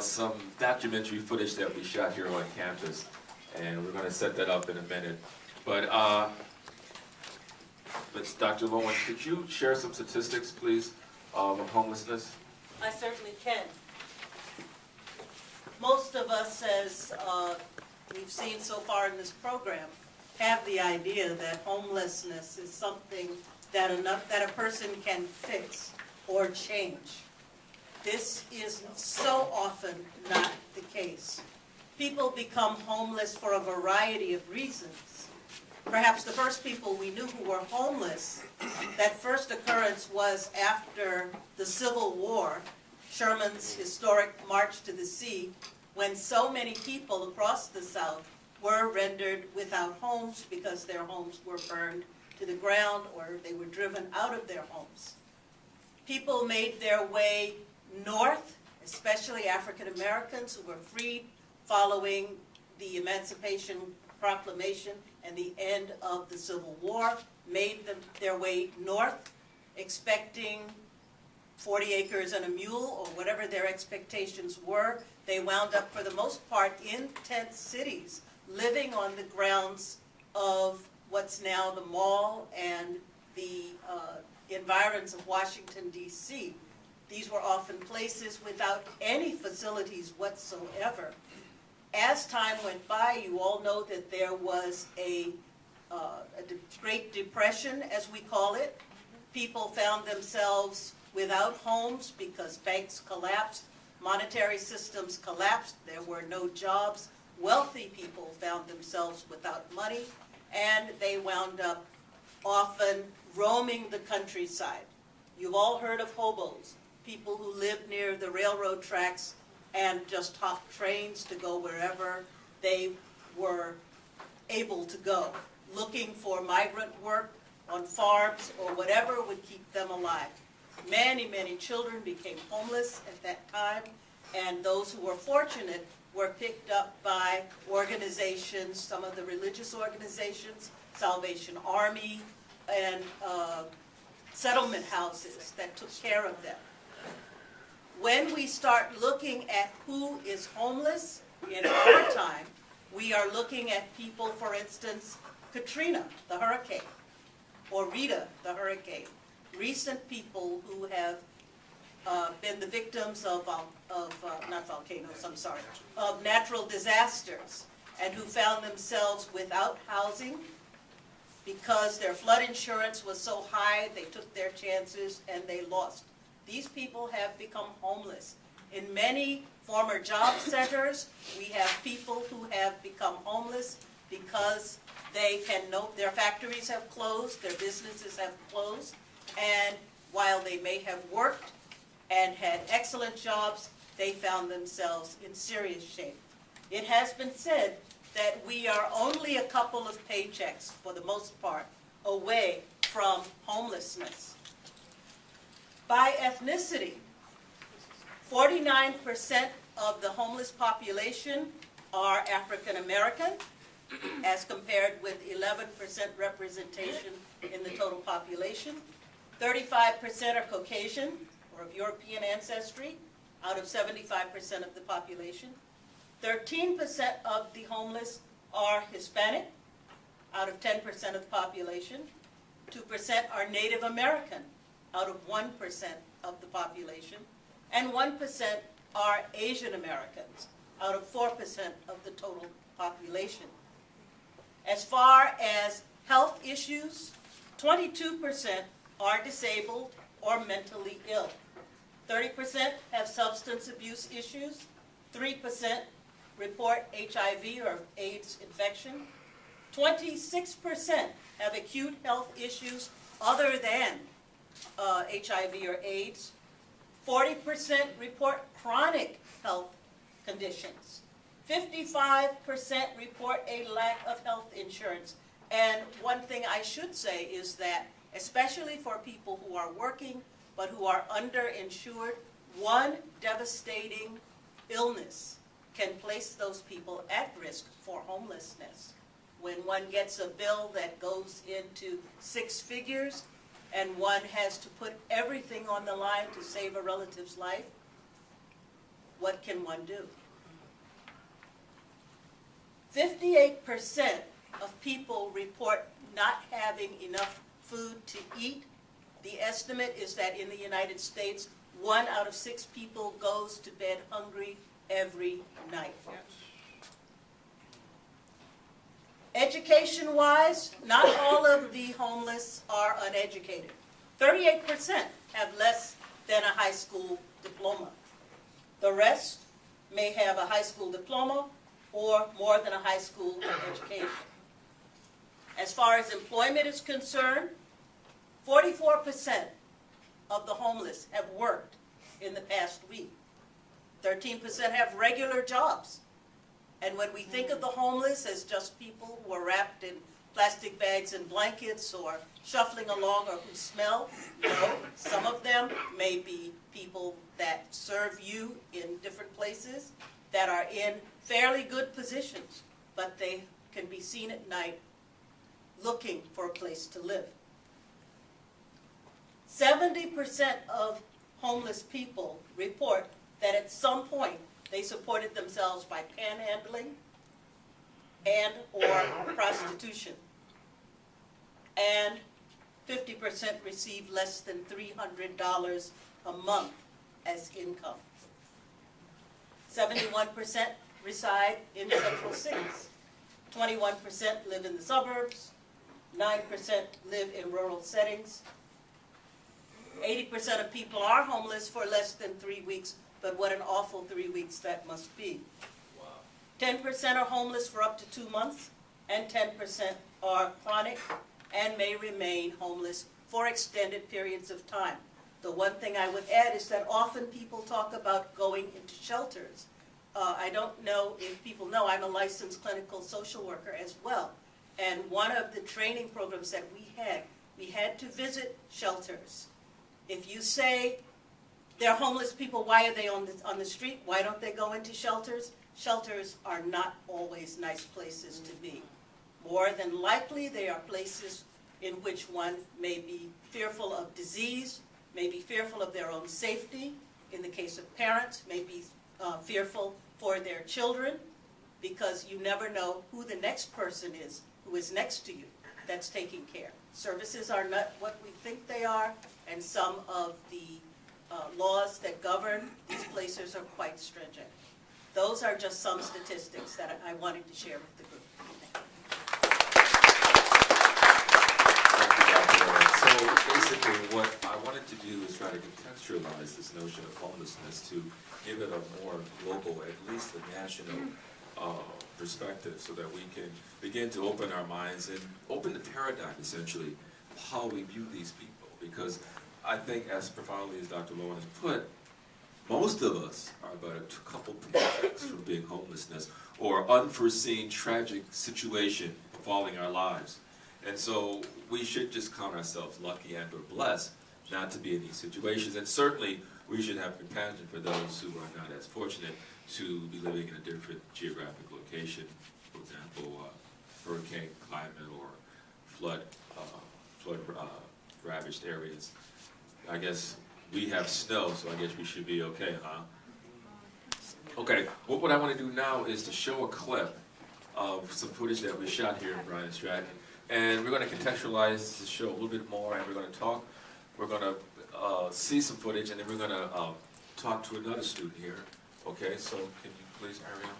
some documentary footage that we shot here on campus, and we're going to set that up in a minute. But Dr. Lowen, could you share some statistics, please, of homelessness? I certainly can. Most of us, as we've seen so far in this program, have the idea that homelessness is something that a person can fix or change. This is so often not the case. People become homeless for a variety of reasons. Perhaps the first people we knew who were homeless, that first occurrence was after the Civil War, Sherman's historic March to the Sea, when so many people across the South were rendered without homes because their homes were burned to the ground or they were driven out of their homes. People made their way north, especially African Americans who were freed following the Emancipation Proclamation and the end of the Civil War, made their way north, expecting 40 acres and a mule or whatever their expectations were. They wound up, for the most part, in tent cities, living on the grounds of what's now the mall and the environs of Washington, D.C. These were often places without any facilities whatsoever. As time went by, you all know that there was a Great Depression, as we call it. People found themselves without homes because banks collapsed, monetary systems collapsed, there were no jobs. Wealthy people found themselves without money, and they wound up often roaming the countryside. You've all heard of hobos, people who live near the railroad tracks and just hop trains to go wherever they were able to go, looking for migrant work on farms or whatever would keep them alive. Many, many children became homeless at that time, and those who were fortunate were picked up by organizations, some of the religious organizations, Salvation Army, and settlement houses that took care of them. When we start looking at who is homeless in our time, we are looking at people, for instance, Katrina, the hurricane, or Rita, the hurricane. Recent people who have been the victims of not volcanoes, I'm sorry, of natural disasters, and who found themselves without housing because their flood insurance was so high, they took their chances and they lost. These people have become homeless. In many former job centers, we have people who have become homeless because their factories have closed, their businesses have closed, and while they may have worked and had excellent jobs, they found themselves in serious shape. It has been said that we are only a couple of paychecks, for the most part, away from homelessness. By ethnicity, 49% of the homeless population are African American, as compared with 11% representation in the total population. 35% are Caucasian, or of European ancestry, out of 75% of the population. 13% of the homeless are Hispanic, out of 10% of the population. 2% are Native American, out of 1% of the population. And 1% are Asian Americans, out of 4% of the total population. As far as health issues, 22% are disabled or mentally ill. 30% have substance abuse issues. 3% report HIV or AIDS infection. 26% have acute health issues other than HIV or AIDS. 40% report chronic health conditions. 55% report a lack of health insurance. And one thing I should say is that, especially for people who are working but who are underinsured, one devastating illness can place those people at risk for homelessness. When one gets a bill that goes into 6 figures and one has to put everything on the line to save a relative's life, what can one do? 58% of people report not having enough food to eat. The estimate is that in the United States, 1 out of 6 people goes to bed hungry every night. Education-wise, not all of the homeless are uneducated. 38% have less than a high school diploma. The rest may have a high school diploma or more than a high school education. As far as employment is concerned, 44% of the homeless have worked in the past week. 13% have regular jobs. And when we think of the homeless as just people who are wrapped in plastic bags and blankets or shuffling along or who smell, no, some of them may be people that serve you in different places, that are in fairly good positions, but they can be seen at night looking for a place to live. 70% of homeless people report that at some point they supported themselves by panhandling and or prostitution. And 50% receive less than $300 a month as income. 71% reside in central cities. 21% live in the suburbs. 9% live in rural settings. 80% of people are homeless for less than 3 weeks, but what an awful 3 weeks that must be. Wow. 10% are homeless for up to 2 months, and 10% are chronic and may remain homeless for extended periods of time. The one thing I would add is that often people talk about going into shelters. I don't know if people know, I'm a licensed clinical social worker as well. And one of the training programs that we had to visit shelters. If you say they're homeless people, why are they on the street? Why don't they go into shelters? Shelters are not always nice places to be. More than likely, they are places in which one may be fearful of disease, may be fearful of their own safety. In the case of parents, may be fearful for their children, because you never know who the next person is who is next to you that's taking care. Services are not what we think they are, and some of the laws that govern these places are quite stringent. Those are just some statistics that I wanted to share with the group. So basically what I wanted to do is try to contextualize this notion of homelessness to give it a more global, at least a national perspective, so that we can begin to open our minds and open the paradigm, essentially, how we view these people. Because I think, as profoundly as Dr. Lowen has put, most of us are about a couple projects from being homelessness or unforeseen tragic situation befalling our lives. And so we should just count ourselves lucky and or blessed not to be in these situations. And certainly we should have compassion for those who are not as fortunate to be living in a different geographic location. For example, hurricane climate or flood ravaged areas. I guess we have snow, so I guess we should be okay, huh? Okay, what I want to do now is to show a clip of some footage that we shot here in Bryan Stratton. And we're going to contextualize the show a little bit more, and we're going to talk. We're going to see some footage, and then we're going to talk to another student here. Okay, so can you please hurry on?